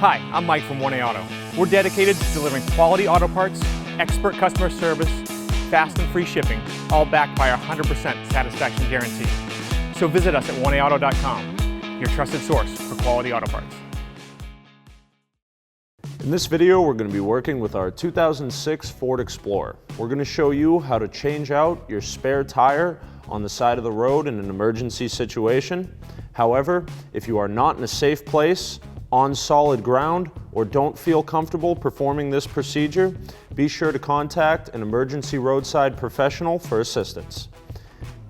Hi, I'm Mike from 1A Auto. We're dedicated to delivering quality auto parts, expert customer service, fast and free shipping, all backed by our 100% satisfaction guarantee. So visit us at 1AAuto.com, your trusted source for quality auto parts. In this video, we're going to be working with our 2006 Ford Explorer. We're going to show you how to change out your spare tire on the side of the road in an emergency situation. However, if you are not in a safe place, on solid ground, or don't feel comfortable performing this procedure, be sure to contact an emergency roadside professional for assistance.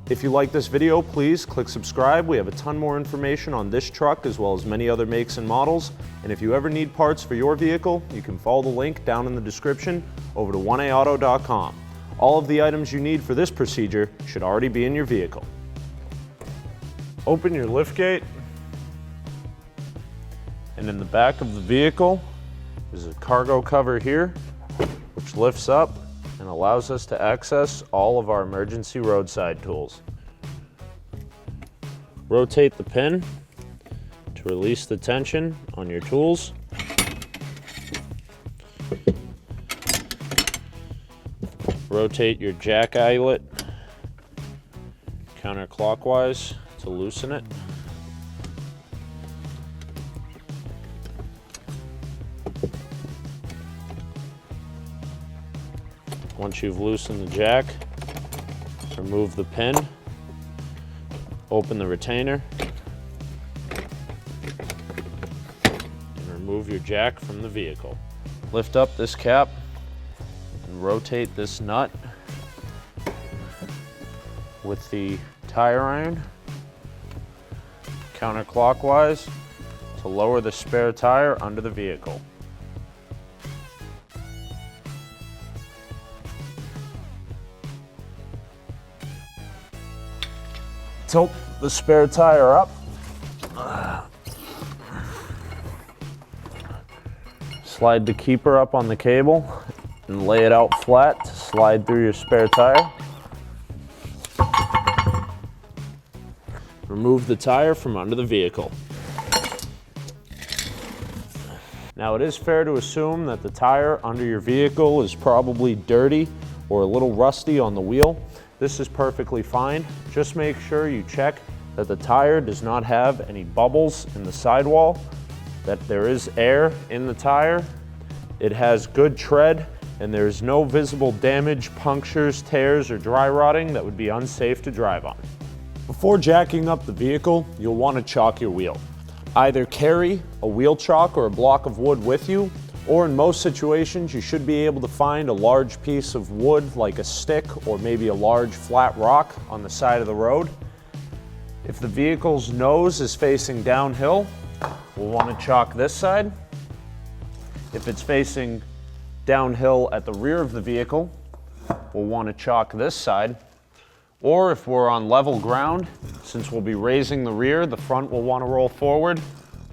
If you like this video, please click subscribe. We have a ton more information on this truck as well as many other makes and models. And if you ever need parts for your vehicle, you can follow the link down in the description over to 1AAuto.com. All of the items you need for this procedure should already be in your vehicle. Open your liftgate. And in the back of the vehicle is a cargo cover here, which lifts up and allows us to access all of our emergency roadside tools. Rotate the pin to release the tension on your tools. Rotate your jack eyelet counterclockwise to loosen it. Once you've loosened the jack, remove the pin, open the retainer, and remove your jack from the vehicle. Lift up this cap and rotate this nut with the tire iron counterclockwise to lower the spare tire under the vehicle. Tilt the spare tire up. Slide the keeper up on the cable and lay it out flat to slide through your spare tire. Remove the tire from under the vehicle. Now it is fair to assume that the tire under your vehicle is probably dirty or a little rusty on the wheel. This is perfectly fine. Just make sure you check that the tire does not have any bubbles in the sidewall, that there is air in the tire, it has good tread, and there is no visible damage, punctures, tears, or dry rotting that would be unsafe to drive on. Before jacking up the vehicle, you'll want to chalk your wheel. Either carry a wheel chalk or a block of wood with you, or in most situations, you should be able to find a large piece of wood like a stick or maybe a large flat rock on the side of the road. If the vehicle's nose is facing downhill, we'll want to chalk this side. If it's facing downhill at the rear of the vehicle, we'll want to chalk this side. Or if we're on level ground, since we'll be raising the rear, the front will want to roll forward.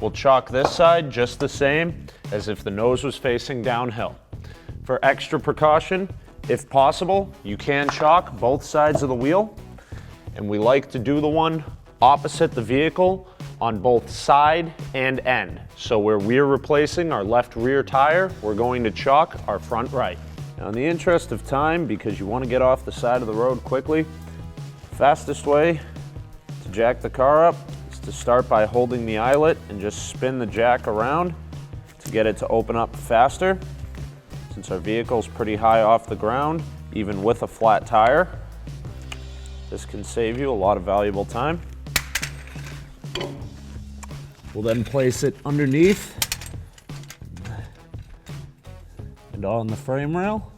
We'll chalk this side just the same as if the nose was facing downhill. For extra precaution, if possible, you can chalk both sides of the wheel, and we like to do the one opposite the vehicle on both side and end. So where we're replacing our left rear tire, we're going to chalk our front right. Now in the interest of time, because you want to get off the side of the road quickly, fastest way to jack the car up is to start by holding the eyelet and just spin the jack around to get it to open up faster. Since our vehicle's pretty high off the ground, even with a flat tire, this can save you a lot of valuable time. We'll then place it underneath and on the frame rail.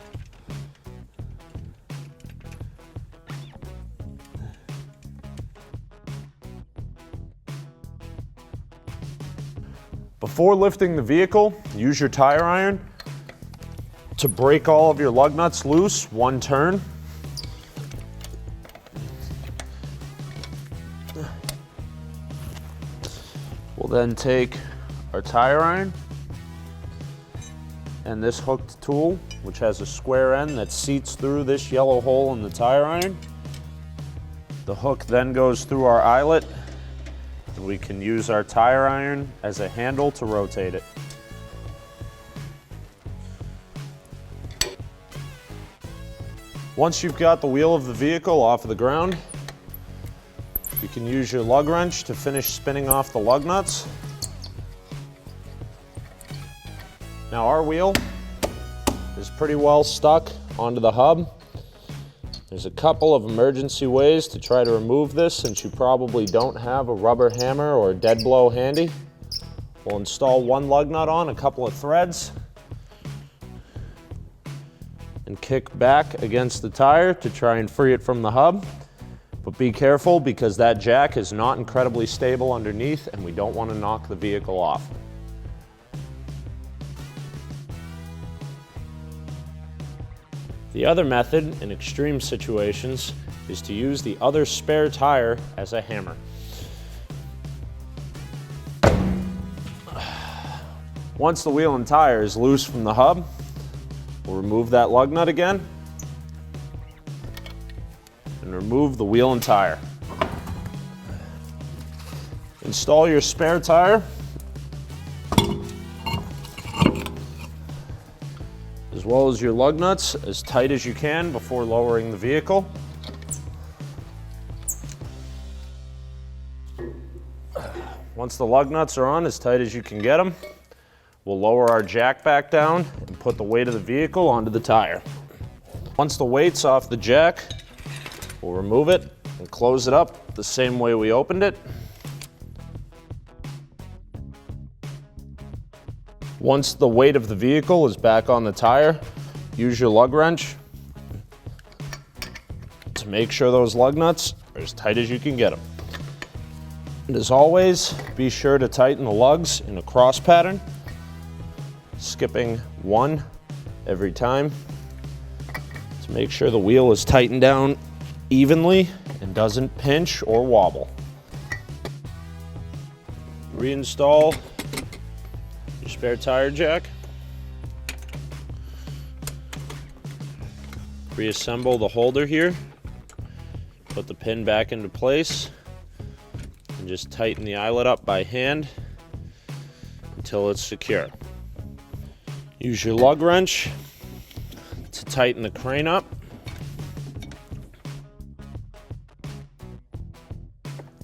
Before lifting the vehicle, use your tire iron to break all of your lug nuts loose one turn. We'll then take our tire iron and this hooked tool, which has a square end that seats through this yellow hole in the tire iron. The hook then goes through our eyelet, and we can use our tire iron as a handle to rotate it. Once you've got the wheel of the vehicle off of the ground, you can use your lug wrench to finish spinning off the lug nuts. Now our wheel is pretty well stuck onto the hub. There's a couple of emergency ways to try to remove this since you probably don't have a rubber hammer or a dead blow handy. We'll install one lug nut on a couple of threads and kick back against the tire to try and free it from the hub. But be careful because that jack is not incredibly stable underneath and we don't want to knock the vehicle off. The other method in extreme situations is to use the other spare tire as a hammer. Once the wheel and tire is loose from the hub, we'll remove that lug nut again and remove the wheel and tire. Install your spare tire as well as your lug nuts as tight as you can before lowering the vehicle. Once the lug nuts are on as tight as you can get them, we'll lower our jack back down and put the weight of the vehicle onto the tire. Once the weight's off the jack, we'll remove it and close it up the same way we opened it. Once the weight of the vehicle is back on the tire, use your lug wrench to make sure those lug nuts are as tight as you can get them. And as always, be sure to tighten the lugs in a cross pattern, skipping one every time to make sure the wheel is tightened down evenly and doesn't pinch or wobble. Reinstall your spare tire jack. Reassemble the holder here. Put the pin back into place and just tighten the eyelet up by hand until it's secure. Use your lug wrench to tighten the crane up.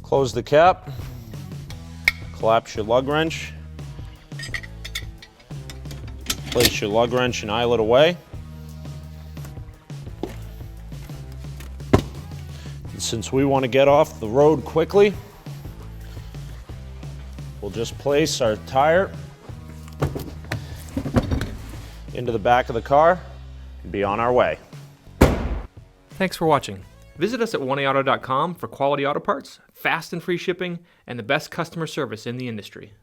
Close the cap, collapse your lug wrench, place your lug wrench and eyelet away. And since we want to get off the road quickly, we'll just place our tire into the back of the car and be on our way. Thanks for watching. Visit us at oneauto.com for quality auto parts, fast and free shipping, and the best customer service in the industry.